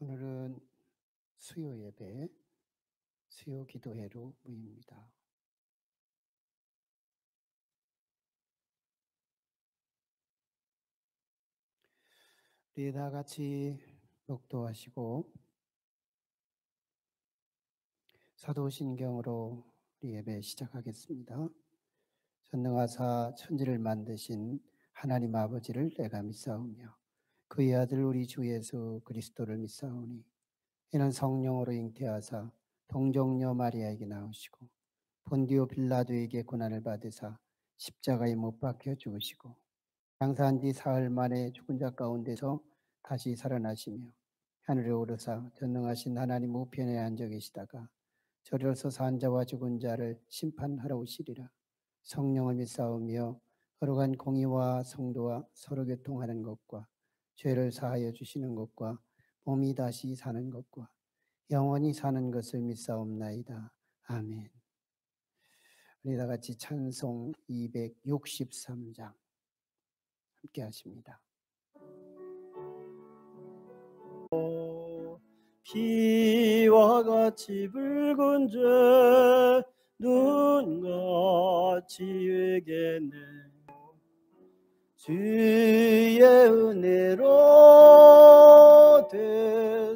오늘은 수요 예배, 수요 기도회로 모입니다. 우리 다 같이 목도하시고 사도신경으로 우리 예배 시작하겠습니다. 전능하사 천지를 만드신 하나님 아버지를 내가 믿사오며 그의 아들 우리 주 예수 그리스도를 믿사오니 이는 성령으로 잉태하사 동정녀 마리아에게 나오시고 본디오 빌라도에게 고난을 받으사 십자가에 못 박혀 죽으시고 장사한 지 사흘 만에 죽은 자 가운데서 다시 살아나시며 하늘에 오르사 전능하신 하나님 우편에 앉아 계시다가 저리로서 산 자와 죽은 자를 심판하러 오시리라. 성령을 믿사오며 거룩한 공의와 성도와 서로 교통하는 것과 죄를 사하여 주시는 것과 몸이 다시 사는 것과 영원히 사는 것을 믿사옵나이다. 아멘. 우리 다 같이 찬송 263장 함께 하십니다. 비와 같이 붉은 죄 눈같이 회개네 주의 은혜로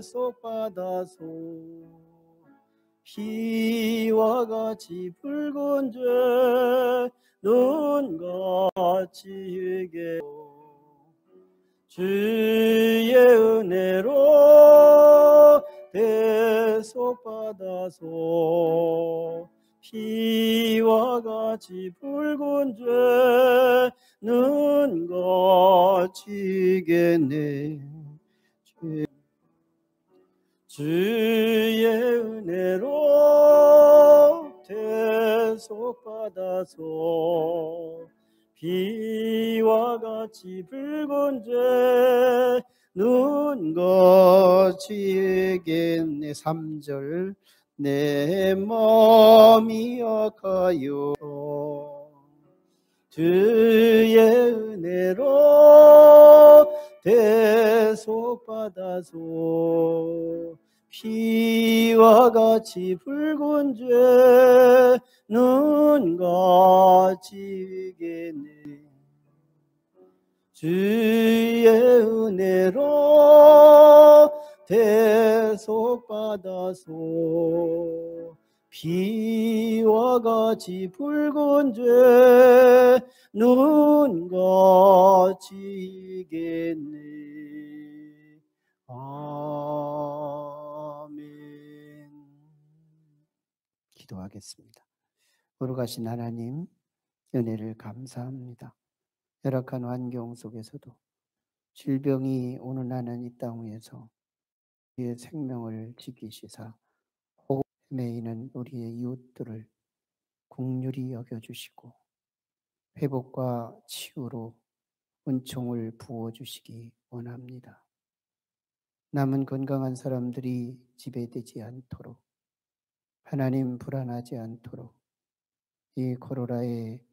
대속받아서 비와 같이 붉은 죄 눈같이 회개 주의 은혜로 대속받아서 피와 같이 붉은 죄 눈같이 겠네 주의 은혜로 대속받아서 비와 같이 붉은 죄 눈같이 겠네 3절 내 마음이 약하여 주의 은혜로 대속받아서 피와 같이 붉은 죄 눈같이 겠네 주의 은혜로 대속받아서 피와 같이 붉은 죄 눈같이 겠네. 아멘. 기도하겠습니다. 거룩하신 하나님, 은혜를 감사합니다. 열악한 환경 속에서도 질병이 오는 나는 이 땅 위에서 우리의 생명을 지키시사 매이는 우리의 이웃들을 긍휼히 여겨주시고 회복과 치유로 은총을 부어주시기 원합니다. 남은 건강한 사람들이 지배되지 않도록 하나님 불안하지 않도록 이 코로나의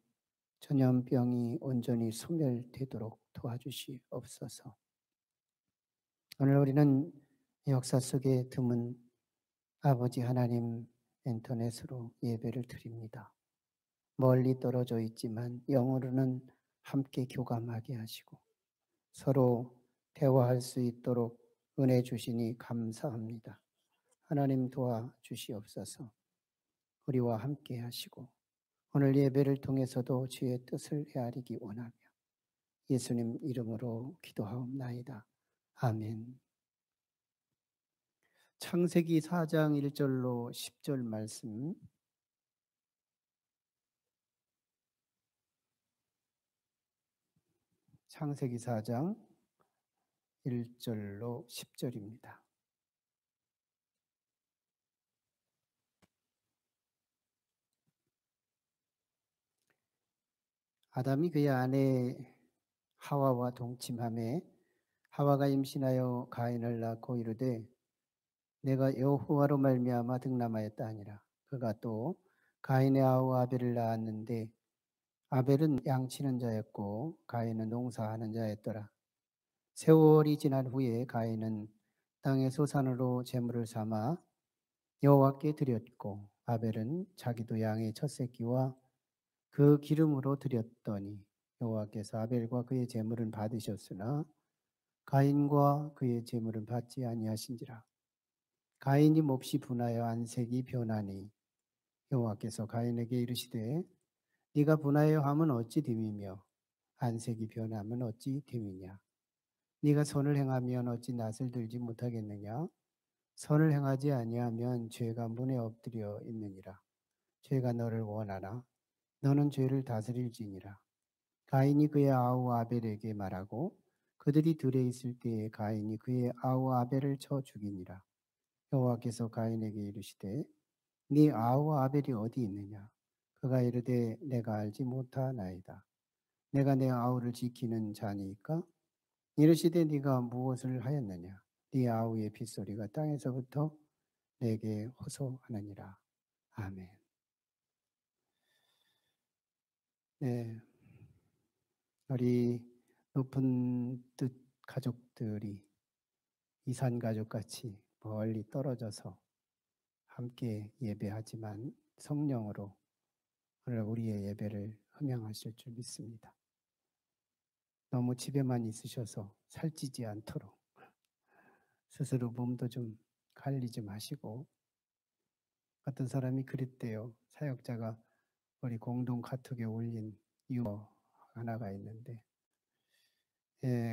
전염병이 온전히 소멸되도록 도와주시옵소서. 오늘 우리는 역사 속에 드문 아버지 하나님 인터넷으로 예배를 드립니다. 멀리 떨어져 있지만 영으로는 함께 교감하게 하시고 서로 대화할 수 있도록 은혜 주시니 감사합니다. 하나님 도와주시옵소서. 우리와 함께 하시고 오늘 예배를 통해서도 주의 뜻을 헤아리기 원하며 예수님 이름으로 기도하옵나이다. 아멘. 창세기 4장 1절로 10절 말씀 창세기 4장 1절로 10절입니다. 아담이 그의 아내 하와와 동침하매 하와가 임신하여 가인을 낳고 이르되 내가 여호와로 말미암아 득남하였다 하니라. 그가 또 가인의 아우 아벨을 낳았는데 아벨은 양치는 자였고 가인은 농사하는 자였더라. 세월이 지난 후에 가인은 땅의 소산으로 제물을 삼아 여호와께 드렸고 아벨은 자기도 양의 첫 새끼와 그 기름으로 드렸더니 여호와께서 아벨과 그의 제물은 받으셨으나 가인과 그의 제물은 받지 아니하신지라. 가인이 몹시 분하여 안색이 변하니 여호와께서 가인에게 이르시되 네가 분하여 함은 어찌 됨이며 안색이 변하면 어찌 됨이냐. 네가 선을 행하면 어찌 낯을 들지 못하겠느냐. 선을 행하지 아니하면 죄가 문에 엎드려 있느니라. 죄가 너를 원하나 너는 죄를 다스릴지니라. 가인이 그의 아우 아벨에게 말하고 그들이 들에 있을 때에 가인이 그의 아우 아벨을 쳐 죽이니라. 여호와께서 가인에게 이르시되 네 아우 아벨이 어디 있느냐. 그가 이르되 내가 알지 못하나이다. 내가 내 아우를 지키는 자니까. 이르시되 네가 무엇을 하였느냐. 네 아우의 핏소리가 땅에서부터 내게 호소하느니라. 아멘. 네, 우리 높은 뜻 가족들이 이산 가족같이 멀리 떨어져서 함께 예배하지만 성령으로 오늘 우리의 예배를 흠양하실 줄 믿습니다. 너무 집에만 있으셔서 살찌지 않도록 스스로 몸도 좀 관리 좀 하시고, 어떤 사람이 그랬대요. 사역자가 우리 공동 카톡에 올린 유머 하나가 있는데,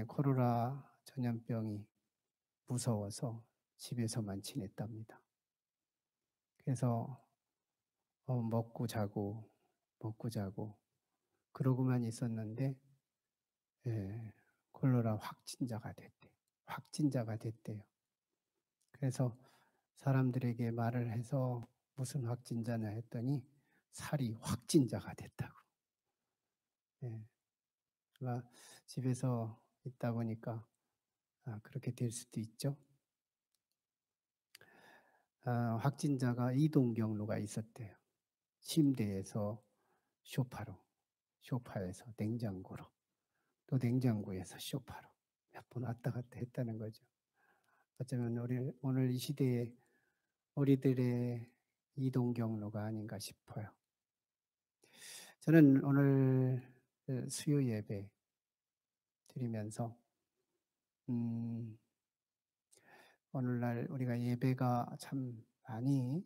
코로나 전염병이 무서워서 집에서만 지냈답니다. 그래서 먹고 자고 그러고만 있었는데 콜로라 확진자가 됐대요. 그래서 사람들에게 말을 해서 무슨 확진자냐 했더니 살이 확진자가 됐다고. 아마 집에서 있다 보니까 그렇게 될 수도 있죠. 확진자가 이동 경로가 있었대요. 침대에서 소파에서 냉장고로, 또 냉장고에서 소파로 몇 번 왔다 갔다 했다는 거죠. 어쩌면 오늘 이 시대에 우리들의 이동 경로가 아닌가 싶어요. 저는 오늘 수요 예배 드리면서 오늘날 우리가 예배가 참 많이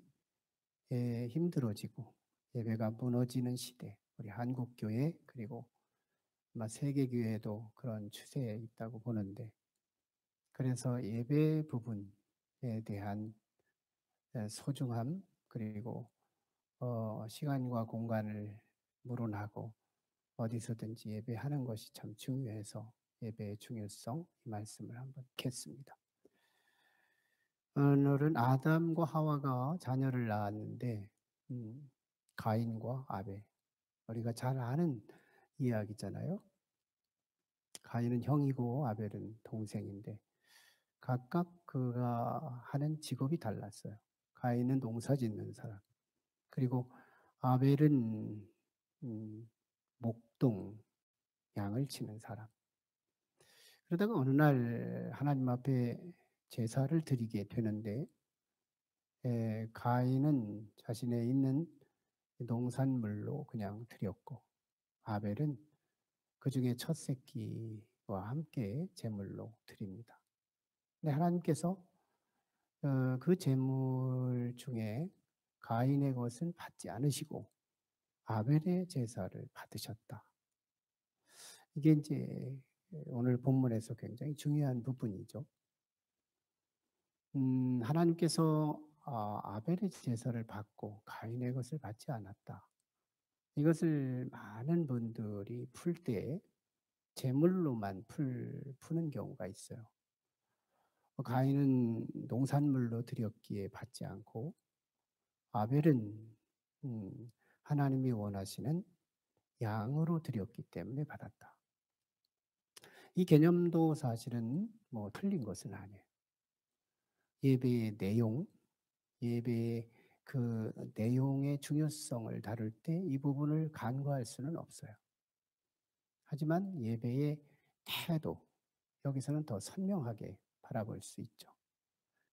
힘들어지고 예배가 무너지는 시대, 우리 한국교회 그리고 아마 세계교회도 그런 추세에 있다고 보는데, 그래서 예배 부분에 대한 소중함, 그리고 시간과 공간을 물어나고 어디서든지 예배하는 것이 참 중요해서 예배의 중요성, 이 말씀을 한번 듣겠습니다. 오늘은 아담과 하와가 자녀를 낳았는데 가인과 아벨, 우리가 잘 아는 이야기잖아요. 가인은 형이고 아벨은 동생인데 각각 그가 하는 직업이 달랐어요. 가인은 농사 짓는 사람, 그리고 아벨은 목동, 양을 치는 사람. 그러다가 어느 날 하나님 앞에 제사를 드리게 되는데 가인은 자신의 있는 농산물로 그냥 드렸고 아벨은 그 중에 첫 새끼와 함께 제물로 드립니다. 근데 하나님께서 그 제물 중에 가인의 것은 받지 않으시고 아벨의 제사를 받으셨다. 이게 이제 오늘 본문에서 굉장히 중요한 부분이죠. 하나님께서 아벨의 제사를 받고 가인의 것을 받지 않았다. 이것을 많은 분들이 풀 때 제물로만 푸는 경우가 있어요. 가인은 농산물로 드렸기에 받지 않고 아벨은 하나님이 원하시는 양으로 드렸기 때문에 받았다. 이 개념도 사실은 뭐 틀린 것은 아니에요. 예배의 내용, 예배의 그 내용의 중요성을 다룰 때 이 부분을 간과할 수는 없어요. 하지만 예배의 태도, 여기서는 더 선명하게 바라볼 수 있죠.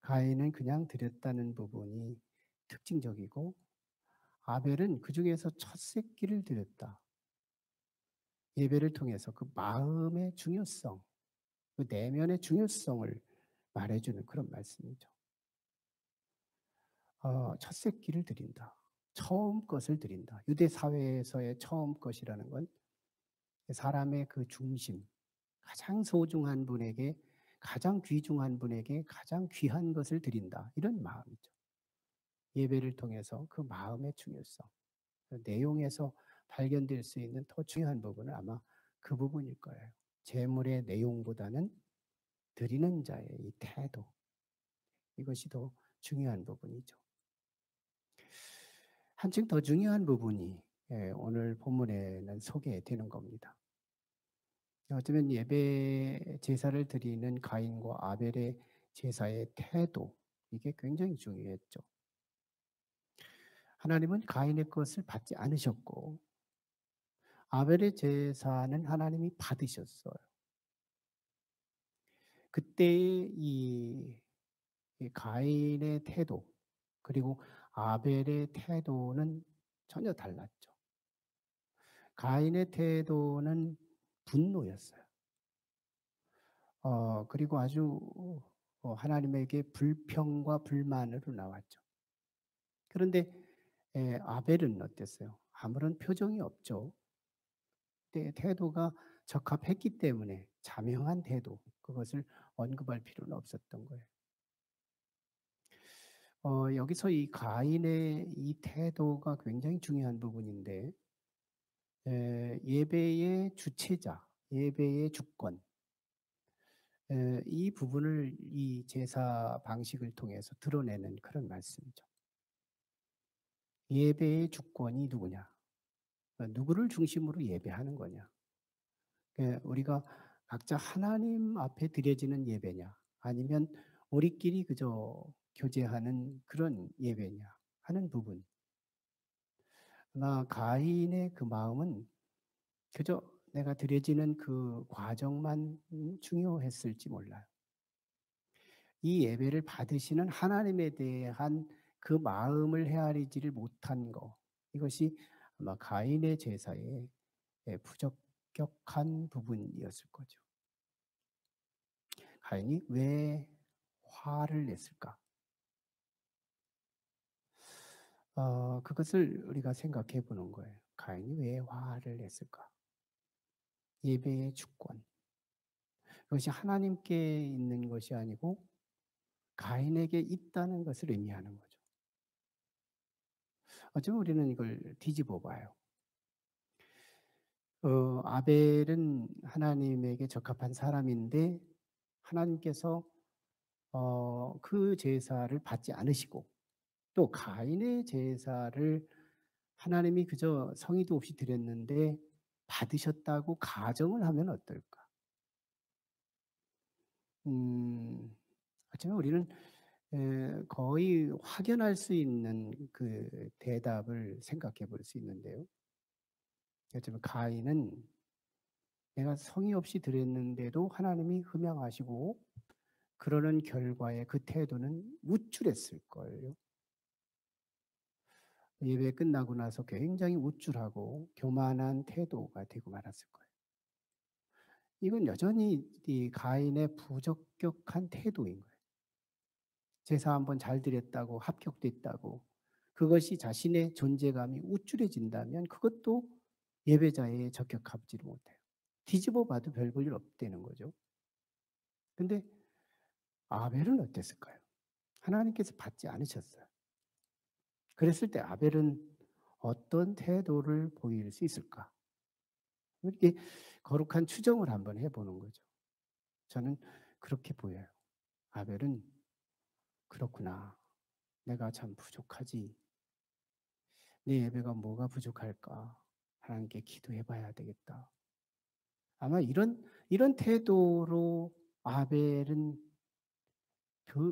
가인은 그냥 드렸다는 부분이 특징적이고 아벨은 그 중에서 첫 새끼를 드렸다. 예배를 통해서 그 마음의 중요성, 그 내면의 중요성을 말해주는 그런 말씀이죠. 첫 새끼를 드린다. 처음 것을 드린다. 유대 사회에서의 처음 것이라는 건 사람의 그 중심, 가장 소중한 분에게, 가장 귀중한 분에게 가장 귀한 것을 드린다. 이런 마음이죠. 예배를 통해서 그 마음의 중요성, 그 내용에서 발견될 수 있는 더 중요한 부분은 아마 그 부분일 거예요. 제물의 내용보다는 드리는 자의 이 태도, 이것이 더 중요한 부분이죠. 한층 더 중요한 부분이 오늘 본문에는 소개되는 겁니다. 어쩌면 예배 제사를 드리는 가인과 아벨의 제사의 태도, 이게 굉장히 중요했죠. 하나님은 가인의 것을 받지 않으셨고 아벨의 제사는 하나님이 받으셨어요. 그때의 이 가인의 태도 그리고 아벨의 태도는 전혀 달랐죠. 가인의 태도는 분노였어요. 그리고 아주 하나님에게 불평과 불만으로 나왔죠. 그런데 아벨은 어땠어요? 아무런 표정이 없죠. 태도가 적합했기 때문에 자명한 태도, 그것을 언급할 필요는 없었던 거예요. 여기서 이 가인의 이 태도가 굉장히 중요한 부분인데 예배의 주체자, 예배의 주권, 이 부분을 이 제사 방식을 통해서 드러내는 그런 말씀이죠. 예배의 주권이 누구냐? 누구를 중심으로 예배하는 거냐? 우리가 각자 하나님 앞에 드려지는 예배냐? 아니면 우리끼리 그저 교제하는 그런 예배냐? 하는 부분. 아마 가인의 그 마음은 그저 내가 드려지는 그 과정만 중요했을지 몰라요. 이 예배를 받으시는 하나님에 대한 그 마음을 헤아리지를 못한 거, 이것이 아마 가인의 제사의 부적격한 부분이었을 거죠. 가인이 왜 화를 냈을까? 그것을 우리가 생각해 보는 거예요. 가인이 왜 화를 냈을까? 예배의 주권. 그것이 하나님께 있는 것이 아니고 가인에게 있다는 것을 의미하는 거죠. 어쩌면 우리는 이걸 뒤집어 봐요. 아벨은 하나님에게 적합한 사람인데 하나님께서 그 제사를 받지 않으시고 또 가인의 제사를 하나님이 그저 성의도 없이 드렸는데 받으셨다고 가정을 하면 어떨까? 어쩌면 우리는 거의 확연할 수 있는 그 대답을 생각해 볼 수 있는데요. 어쩌면 가인은 내가 성의 없이 드렸는데도 하나님이 흠양하시고 그러는 결과에 그 태도는 우쭐했을 거예요. 예배 끝나고 나서 굉장히 우쭐하고 교만한 태도가 되고 말았을 거예요. 이건 여전히 이 가인의 부적격한 태도인 거예요. 제사 한번 잘 드렸다고 합격됐다고 그것이 자신의 존재감이 우쭐해진다면 그것도 예배자에 적격하지를 못해요. 뒤집어 봐도 별 볼 일 없다는 거죠. 근데 아벨은 어땠을까요? 하나님께서 받지 않으셨어요. 그랬을 때 아벨은 어떤 태도를 보일 수 있을까? 이렇게 거룩한 추정을 한번 해보는 거죠. 저는 그렇게 보여요. 아벨은 그렇구나. 내가 참 부족하지. 내 예배가 뭐가 부족할까? 하나님께 기도해 봐야 되겠다. 아마 이런 태도로 아벨은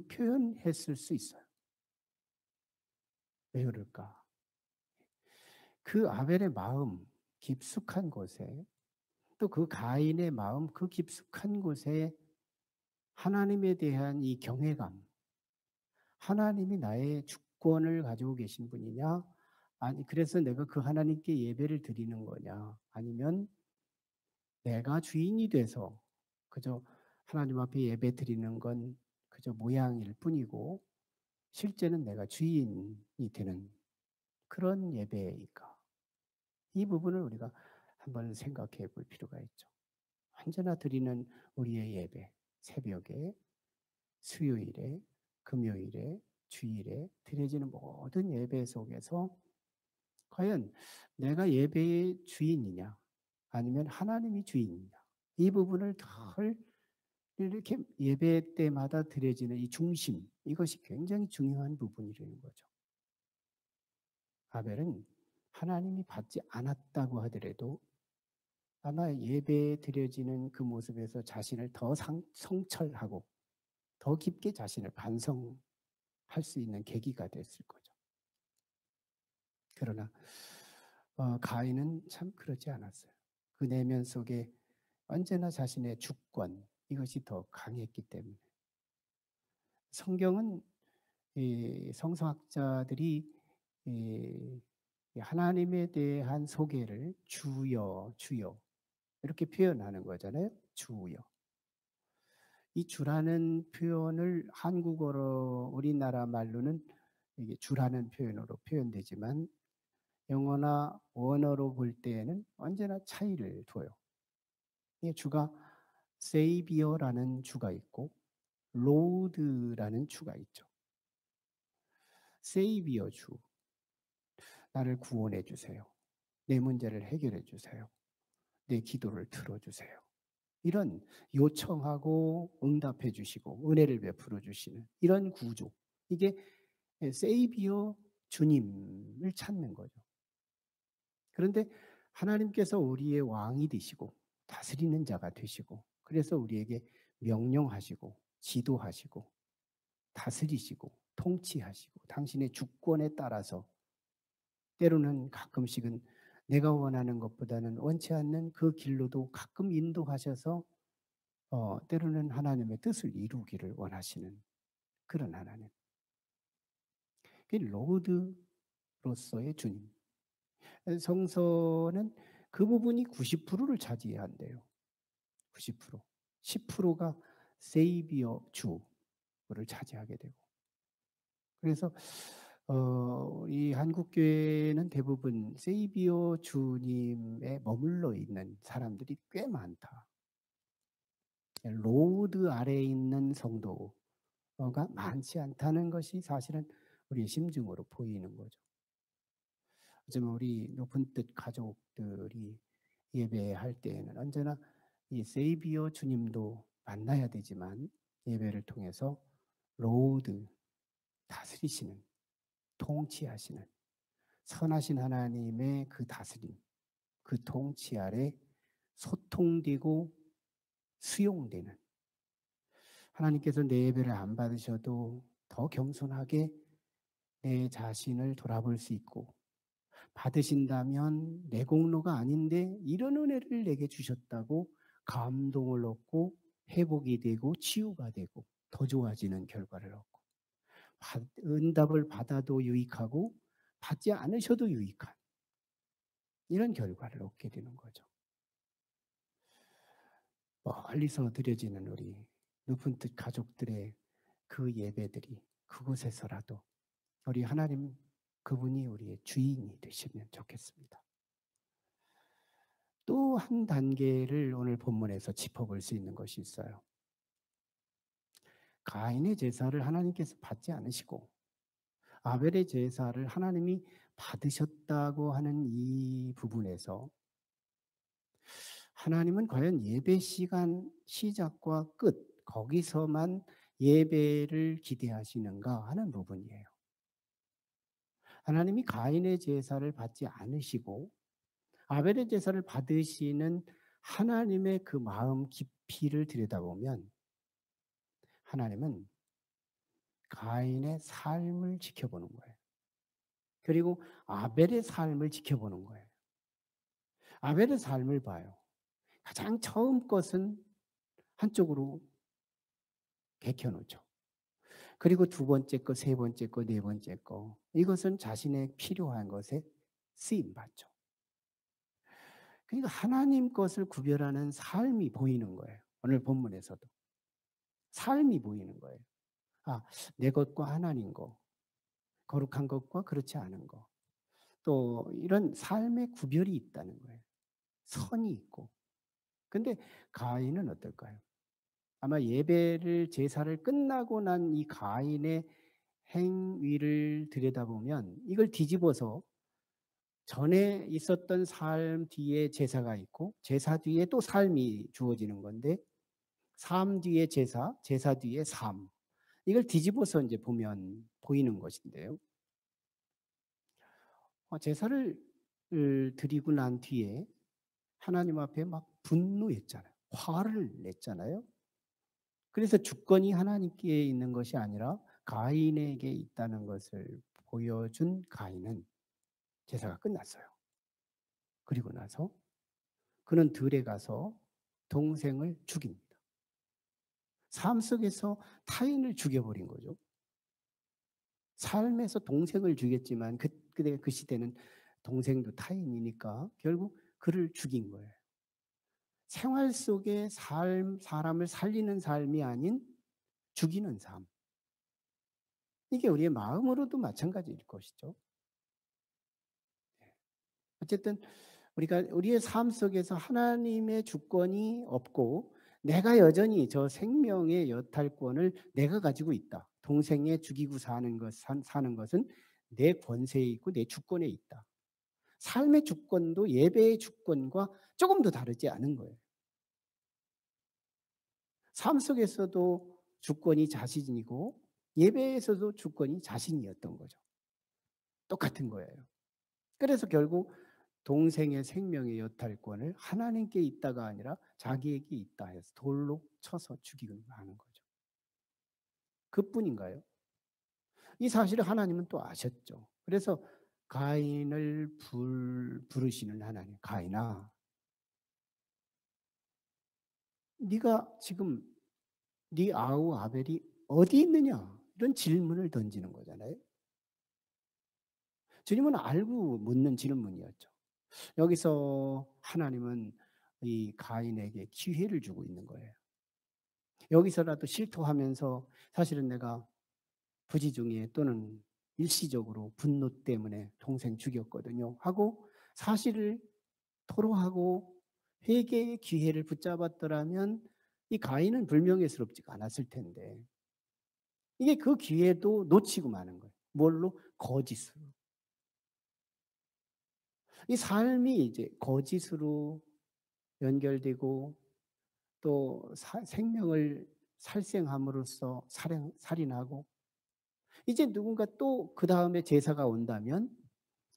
표현했을 수 있어요. 왜 그럴까? 그 아벨의 마음, 깊숙한 곳에 또 그 가인의 마음, 그 깊숙한 곳에 하나님에 대한 이 경외감, 하나님이 나의 주권을 가지고 계신 분이냐? 아니, 그래서 내가 그 하나님께 예배를 드리는 거냐? 아니면 내가 주인이 돼서 그저 하나님 앞에 예배 드리는 건 그저 모양일 뿐이고 실제는 내가 주인이 되는 그런 예배일까? 이 부분을 우리가 한번 생각해 볼 필요가 있죠. 언제나 드리는 우리의 예배, 새벽에, 수요일에, 금요일에, 주일에 드려지는 모든 예배 속에서 과연 내가 예배의 주인이냐, 아니면 하나님이 주인이냐, 이 부분을 덜 이렇게 예배 때마다 드려지는 이 중심, 이것이 굉장히 중요한 부분이라는 거죠. 아벨은 하나님이 받지 않았다고 하더라도 아마 예배에 드려지는 그 모습에서 자신을 더 성찰하고 더 깊게 자신을 반성할 수 있는 계기가 됐을 거죠. 그러나 가인은 참 그렇지 않았어요. 그 내면 속에 언제나 자신의 주권, 이것이 더 강했기 때문에. 성경은 이 성서학자들이 이 하나님에 대한 소개를 주여, 주여 이렇게 표현하는 거잖아요. 주여. 이 주라는 표현을 한국어로 우리나라 말로는 이게 주라는 표현으로 표현되지만 영어나 원어로 볼 때에는 언제나 차이를 둬요. 이 주가 세이비어라는 주가 있고 로드라는 주가 있죠. 세이비어 주, 나를 구원해 주세요. 내 문제를 해결해 주세요. 내 기도를 들어주세요. 이런 요청하고 응답해 주시고 은혜를 베풀어 주시는 이런 구조. 이게 세이비어 주님을 찾는 거죠. 그런데 하나님께서 우리의 왕이 되시고 다스리는 자가 되시고 그래서 우리에게 명령하시고 지도하시고 다스리시고 통치하시고 당신의 주권에 따라서 때로는 가끔씩은 내가 원하는 것보다는 원치 않는 그 길로도 가끔 인도하셔서 때로는 하나님의 뜻을 이루기를 원하시는 그런 하나님. 그 로드로서의 주님. 성서는 그 부분이 90%를 차지한대요. 90%. 10%가 세이비어 주를 차지하게 되고. 그래서 이 한국 교회는 대부분 세이비어 주님에 머물러 있는 사람들이 꽤 많다. 로드 아래에 있는 성도가 많지 않다는 것이 사실은 우리의 심증으로 보이는 거죠. 어쩌면 우리 높은 뜻 가족들이 예배할 때에는 언제나 이 세이비어 주님도 만나야 되지만 예배를 통해서 로드 다스리시는 통치하시는 선하신 하나님의 그 다스림, 그 통치 아래 소통되고 수용되는 하나님께서 내 예배를 안 받으셔도 더 겸손하게 내 자신을 돌아볼 수 있고 받으신다면 내 공로가 아닌데 이런 은혜를 내게 주셨다고 감동을 얻고 회복이 되고 치유가 되고 더 좋아지는 결과를 얻고 응답을 받아도 유익하고 받지 않으셔도 유익한 이런 결과를 얻게 되는 거죠. 멀리서 드려지는 우리 높은 뜻 가족들의 그 예배들이 그곳에서라도 우리 하나님 그분이 우리의 주인이 되시면 좋겠습니다. 또 한 단계를 오늘 본문에서 짚어볼 수 있는 것이 있어요. 가인의 제사를 하나님께서 받지 않으시고 아벨의 제사를 하나님이 받으셨다고 하는 이 부분에서 하나님은 과연 예배 시간 시작과 끝 거기서만 예배를 기대하시는가 하는 부분이에요. 하나님이 가인의 제사를 받지 않으시고 아벨의 제사를 받으시는 하나님의 그 마음 깊이를 들여다보면 하나님은 가인의 삶을 지켜보는 거예요. 그리고 아벨의 삶을 지켜보는 거예요. 아벨의 삶을 봐요. 가장 처음 것은 한쪽으로 개켜놓죠. 그리고 두 번째 거, 세 번째 거, 네 번째 거. 이것은 자신의 필요한 것에 쓰임 받죠. 그러니까 하나님 것을 구별하는 삶이 보이는 거예요. 오늘 본문에서도. 삶이 보이는 거예요. 아, 내 것과 하나님 것, 거룩한 것과 그렇지 않은 것. 또 이런 삶의 구별이 있다는 거예요. 선이 있고. 근데 가인은 어떨까요? 아마 예배를 제사를 끝나고 난 이 가인의 행위를 들여다보면 이걸 뒤집어서 전에 있었던 삶 뒤에 제사가 있고 제사 뒤에 또 삶이 주어지는 건데 삶 뒤에 제사, 제사 뒤에 삶. 이걸 뒤집어서 이제 보면 보이는 것인데요. 제사를 드리고 난 뒤에 하나님 앞에 막 분노했잖아요. 화를 냈잖아요. 그래서 주권이 하나님께 있는 것이 아니라 가인에게 있다는 것을 보여준 가인은 제사가 끝났어요. 그리고 나서 그는 들에 가서 동생을 죽입니다. 삶 속에서 타인을 죽여버린 거죠. 삶에서 동생을 죽였지만 그 시대는 동생도 타인이니까 결국 그를 죽인 거예요. 생활 속의 사람을 살리는 삶이 아닌 죽이는 삶. 이게 우리의 마음으로도 마찬가지일 것이죠. 어쨌든 우리가 우리의 삶 속에서 하나님의 주권이 없고 내가 여전히 저 생명의 여탈권을 내가 가지고 있다. 동생에 죽이고 사는 것은 내 권세에 있고 내 주권에 있다. 삶의 주권도 예배의 주권과 조금 더 다르지 않은 거예요. 삶 속에서도 주권이 자신이고 예배에서도 주권이 자신이었던 거죠. 똑같은 거예요. 그래서 결국 동생의 생명의 여탈권을 하나님께 있다가 아니라 자기에게 있다 해서 돌로 쳐서 죽이고 하는 거죠. 그뿐인가요? 이 사실을 하나님은 또 아셨죠. 그래서 가인을 부르시는 하나님, 가인아, 네가 지금 네 아우 아벨이 어디 있느냐? 이런 질문을 던지는 거잖아요. 주님은 알고 묻는 질문이었죠. 여기서 하나님은 이 가인에게 기회를 주고 있는 거예요. 여기서라도 실토하면서 사실은 내가 부지중에 또는 일시적으로 분노 때문에 동생 죽였거든요 하고 사실을 토로하고 회개의 기회를 붙잡았더라면 이 가인은 불명예스럽지가 않았을 텐데 이게 그 기회도 놓치고 마는 거예요. 뭘로? 거짓으로. 이 삶이 이제 거짓으로 연결되고 또 생명을 살생함으로써 살인하고 이제 누군가 또 그 다음에 제사가 온다면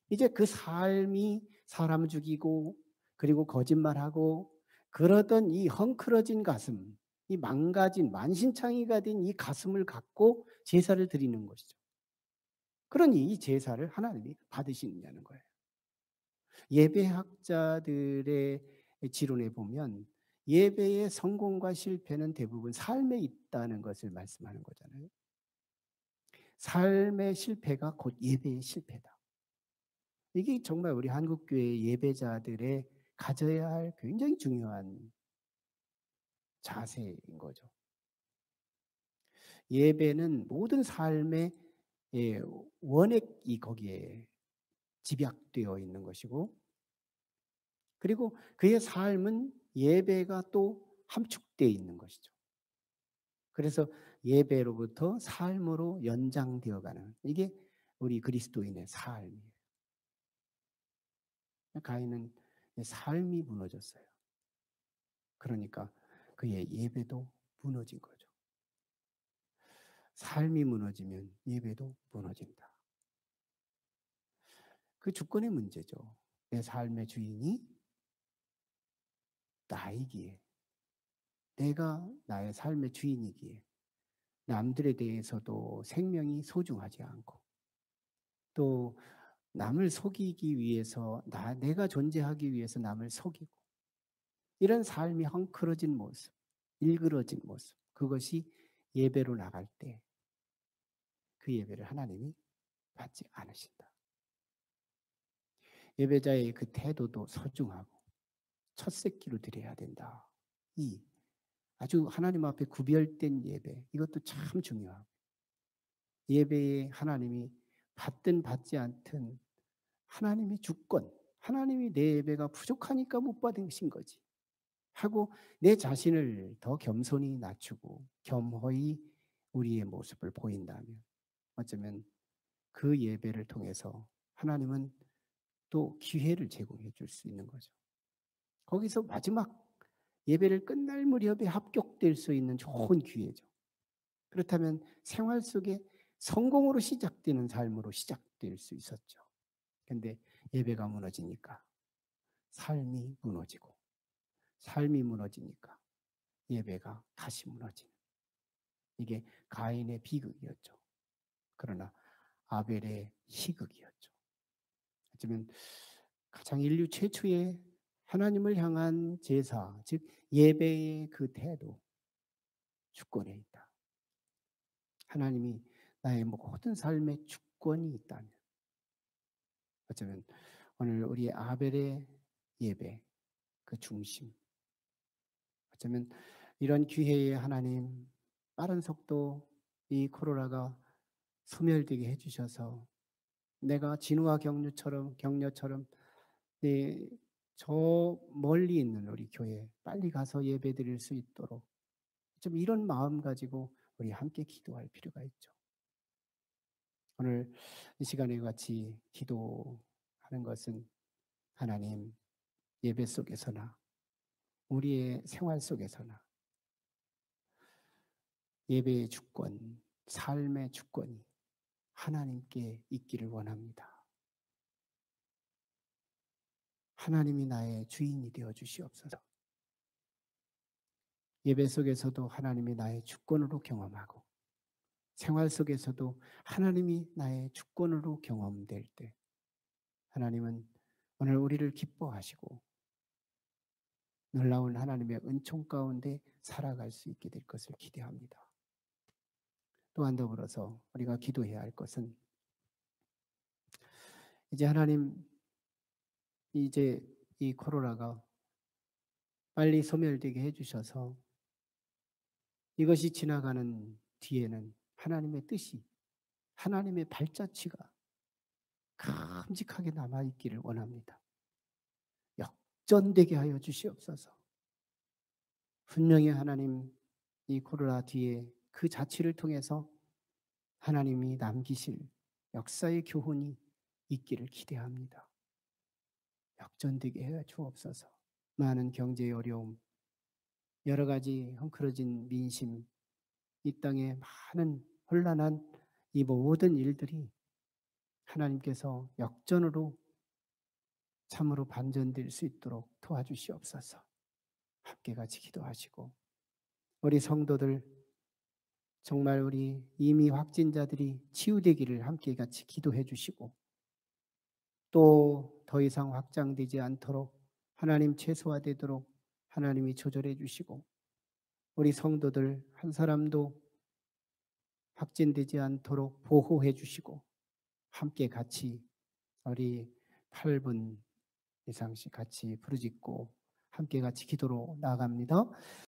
이제 그 삶이 사람 죽이고 그리고 거짓말하고 그러던 이 헝클어진 가슴, 이 망가진 만신창이가 된 이 가슴을 갖고 제사를 드리는 것이죠. 그러니 이 제사를 하나님이 받으시느냐는 거예요. 예배학자들의 지론에 보면 예배의 성공과 실패는 대부분 삶에 있다는 것을 말씀하는 거잖아요. 삶의 실패가 곧 예배의 실패다. 이게 정말 우리 한국교회 예배자들의 가져야 할 굉장히 중요한 자세인 거죠. 예배는 모든 삶의 원액이 거기에 집약되어 있는 것이고 그리고 그의 삶은 예배가 또 함축되어 있는 것이죠. 그래서 예배로부터 삶으로 연장되어 가는 이게 우리 그리스도인의 삶이에요. 가인은 삶이 무너졌어요. 그러니까 그의 예배도 무너진 거죠. 삶이 무너지면 예배도 무너진다. 그 주권의 문제죠. 내 삶의 주인이 나이기에 내가 나의 삶의 주인이기에 남들에 대해서도 생명이 소중하지 않고 또 남을 속이기 위해서 내가 존재하기 위해서 남을 속이고 이런 삶이 헝클어진 모습, 일그러진 모습 그것이 예배로 나갈 때 그 예배를 하나님이 받지 않으신다. 예배자의 그 태도도 소중하고 첫 새끼로 드려야 된다. 이 아주 하나님 앞에 구별된 예배, 이것도 참 중요하고, 예배에 하나님이 받든 받지 않든 하나님의 주권, 하나님이 내 예배가 부족하니까 못 받으신 거지 하고 내 자신을 더 겸손히 낮추고 겸허히 우리의 모습을 보인다면 어쩌면 그 예배를 통해서 하나님은 또 기회를 제공해 줄 수 있는 거죠. 거기서 마지막 예배를 끝날 무렵에 합격될 수 있는 좋은 기회죠. 그렇다면 생활 속에 성공으로 시작되는 삶으로 시작될 수 있었죠. 근데 예배가 무너지니까 삶이 무너지고, 삶이 무너지니까 예배가 다시 무너지는, 이게 가인의 비극이었죠. 그러나 아벨의 희극이었죠. 어쩌면 가장 인류 최초의 하나님을 향한 제사, 즉 예배의 그 태도, 주권에 있다. 하나님이 나의 모든 삶의 주권이 있다면 어쩌면 오늘 우리 아벨의 예배, 그 중심, 어쩌면 이런 기회에 하나님 빠른 속도 이 코로나가 소멸되게 해주셔서 내가 진우와 격려처럼 네, 저 멀리 있는 우리 교회 빨리 가서 예배 드릴 수 있도록 좀 이런 마음 가지고 우리 함께 기도할 필요가 있죠. 오늘 이 시간에 같이 기도하는 것은 하나님, 예배 속에서나 우리의 생활 속에서나 예배의 주권, 삶의 주권이 하나님께 있기를 원합니다. 하나님이 나의 주인이 되어 주시옵소서. 예배 속에서도 하나님이 나의 주권으로 경험하고 생활 속에서도 하나님이 나의 주권으로 경험될 때 하나님은 오늘 우리를 기뻐하시고 놀라운 하나님의 은총 가운데 살아갈 수 있게 될 것을 기대합니다. 또한 더불어서 우리가 기도해야 할 것은 이제 하나님, 이제 이 코로나가 빨리 소멸되게 해주셔서 이것이 지나가는 뒤에는 하나님의 뜻이, 하나님의 발자취가 큼직하게 남아있기를 원합니다. 역전되게 하여 주시옵소서. 분명히 하나님, 이 코로나 뒤에 그 자취를 통해서 하나님이 남기실 역사의 교훈이 있기를 기대합니다. 역전되게 해 주옵소서. 많은 경제의 어려움, 여러 가지 헝클어진 민심, 이 땅에 많은 혼란한 이 모든 일들이 하나님께서 역전으로 참으로 반전될 수 있도록 도와주시옵소서. 함께 같이 기도하시고 우리 성도들 정말 우리 이미 확진자들이 치유되기를 함께 같이 기도해 주시고 또 더 이상 확장되지 않도록 하나님 최소화되도록 하나님이 조절해 주시고 우리 성도들 한 사람도 확진되지 않도록 보호해 주시고 함께 같이 우리 8분 이상씩 같이 부르짖고 함께 같이 기도로 나아갑니다.